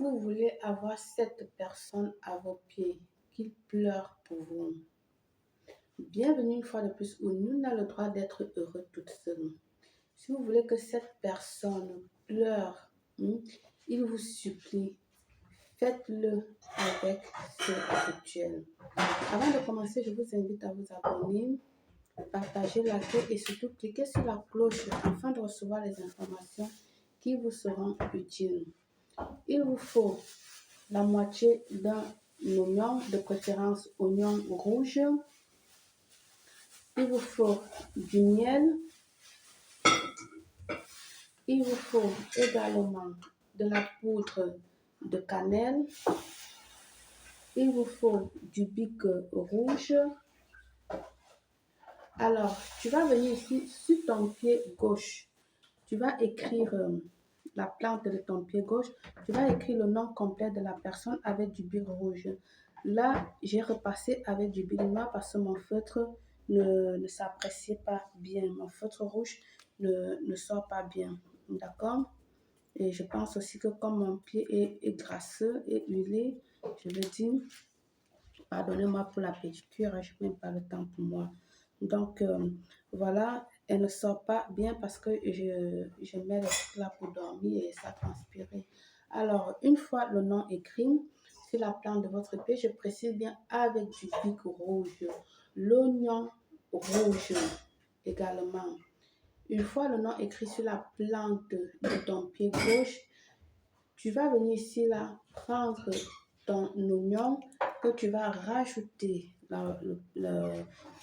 vous voulez avoir cette personne à vos pieds, qu'il pleure pour vous. Bienvenue une fois de plus où nul n'a le droit d'être heureux toute seule. Si vous voulez que cette personne pleure, il vous supplie, faites-le avec ce rituel. Avant de commencer, je vous invite à vous abonner, partager, liker et surtout cliquer sur la cloche afin de recevoir les informations qui vous seront utiles. Il vous faut la moitié d'un oignon, de préférence oignon rouge. Il vous faut du miel. Il vous faut également de la poudre de cannelle. Il vous faut du bic rouge. Alors, tu vas venir ici sur ton pied gauche. Tu vas écrire la plante de ton pied gauche. Tu vas écrire le nom complet de la personne avec du bic rouge. Là, j'ai repassé avec du bic noir parce que mon feutre ne s'appréciait pas bien. Mon feutre rouge ne sort pas bien. D'accord? Et je pense aussi que comme mon pied est grasseux et huilé, je le dis, pardonnez-moi pour la pédicure, je n'ai même pas le temps pour moi. Donc, voilà, elle ne sort pas bien parce que je mets le truc là pour dormir et ça transpirait. Alors, une fois le nom écrit sur la plante de votre pied, je précise bien avec du bic rouge, l'oignon rouge également. Une fois le nom écrit sur la plante de ton pied gauche, tu vas venir ici là, prendre ton oignon que tu vas rajouter, ton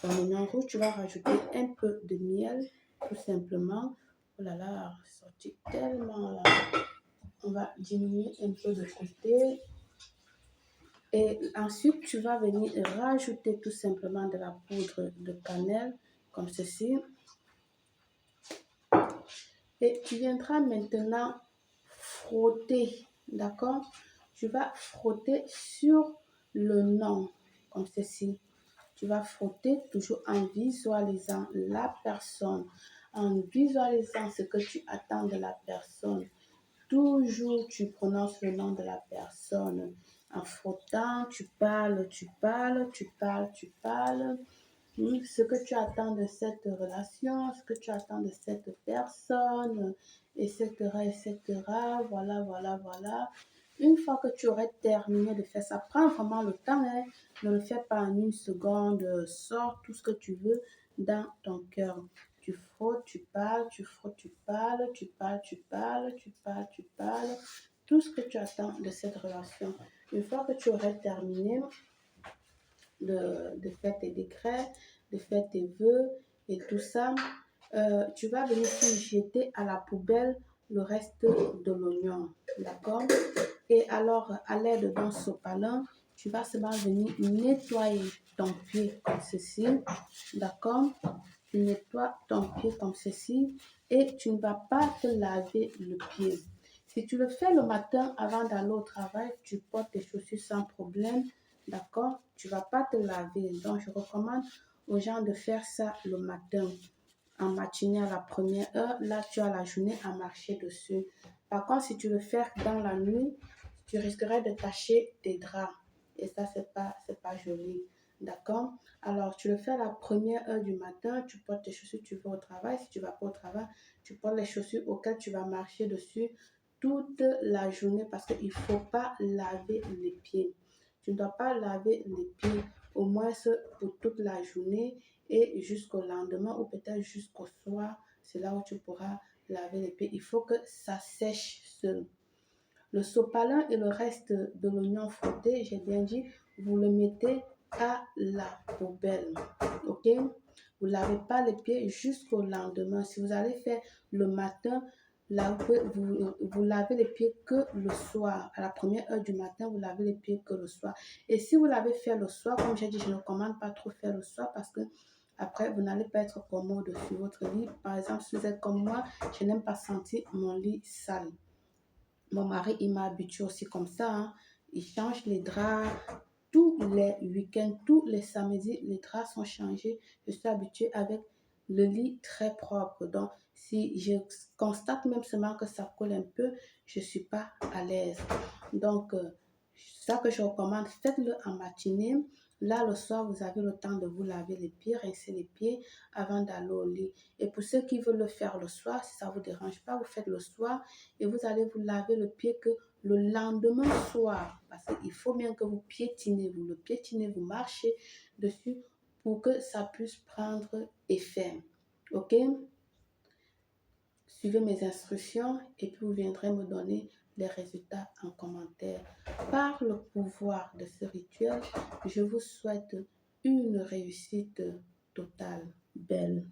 oignon rouge, tu vas rajouter un peu de miel, tout simplement. Oh là là, c'est sorti tellement là. On va diminuer un peu de côté. Et ensuite, tu vas venir rajouter tout simplement de la poudre de cannelle, comme ceci. Et tu viendras maintenant frotter, d'accord? Tu vas frotter sur le nom, comme ceci. Tu vas frotter toujours en visualisant la personne, en visualisant ce que tu attends de la personne. Toujours, tu prononces le nom de la personne. En frottant, tu parles, tu parles, tu parles, tu parles. Ce que tu attends de cette relation, ce que tu attends de cette personne, etc., etc. Voilà, voilà, voilà. Une fois que tu aurais terminé de faire ça, prends vraiment le temps, hein, ne le fais pas en une seconde, sors tout ce que tu veux dans ton cœur. Tu frottes, tu parles, tu frottes, tu parles, tu parles, tu parles, tu parles, tu parles, tout ce que tu attends de cette relation. Une fois que tu aurais terminé, de faire tes décrets, de faire tes vœux et tout ça, tu vas venir jeter à la poubelle le reste de l'oignon, d'accord? Et alors, à l'aide d'un sopalin, tu vas seulement venir nettoyer ton pied comme ceci, d'accord? Tu nettoies ton pied comme ceci et tu ne vas pas te laver le pied. Si tu le fais le matin avant d'aller au travail, tu portes tes chaussures sans problème. D'accord? Tu ne vas pas te laver. Donc, je recommande aux gens de faire ça le matin. En matinée à la première heure, là, tu as la journée à marcher dessus. Par contre, si tu le fais dans la nuit, tu risquerais de tacher tes draps. Et ça, c'est pas joli. D'accord? Alors, tu le fais à la première heure du matin, tu portes tes chaussures, tu vas au travail. Si tu ne vas pas au travail, tu portes les chaussures auxquelles tu vas marcher dessus toute la journée parce qu'il ne faut pas laver les pieds. Tu ne dois pas laver les pieds au moins pour toute la journée et jusqu'au lendemain ou peut-être jusqu'au soir. C'est là où tu pourras laver les pieds. Il faut que ça sèche seul. Le sopalin et le reste de l'oignon frotté, j'ai bien dit, vous le mettez à la poubelle. Ok? Vous ne lavez pas les pieds jusqu'au lendemain. Si vous allez faire le matin, là, vous lavez les pieds que le soir. À la première heure du matin, vous lavez les pieds que le soir. Et si vous l'avez fait le soir, comme j'ai dit, je ne recommande pas trop faire le soir parce que après, vous n'allez pas être commode sur votre lit. Par exemple, si vous êtes comme moi, je n'aime pas sentir mon lit sale. Mon mari, il m'a habitué aussi comme ça. Hein. Il change les draps tous les week-ends, tous les samedis, les draps sont changés. Je suis habituée avec le lit très propre. Donc, Si je constate même seulement que ça colle un peu, je ne suis pas à l'aise. Donc, ça que je recommande, faites-le en matinée. Là, le soir, vous avez le temps de vous laver les pieds, rincer les pieds avant d'aller au lit. Et pour ceux qui veulent le faire le soir, si ça ne vous dérange pas, vous faites le soir et vous allez vous laver le pied que le lendemain soir. Parce qu'il faut bien que vous piétinez, vous le piétinez, vous marchez dessus pour que ça puisse prendre effet. OK? Suivez mes instructions et puis vous viendrez me donner les résultats en commentaire. Par le pouvoir de ce rituel, je vous souhaite une réussite totale, belle.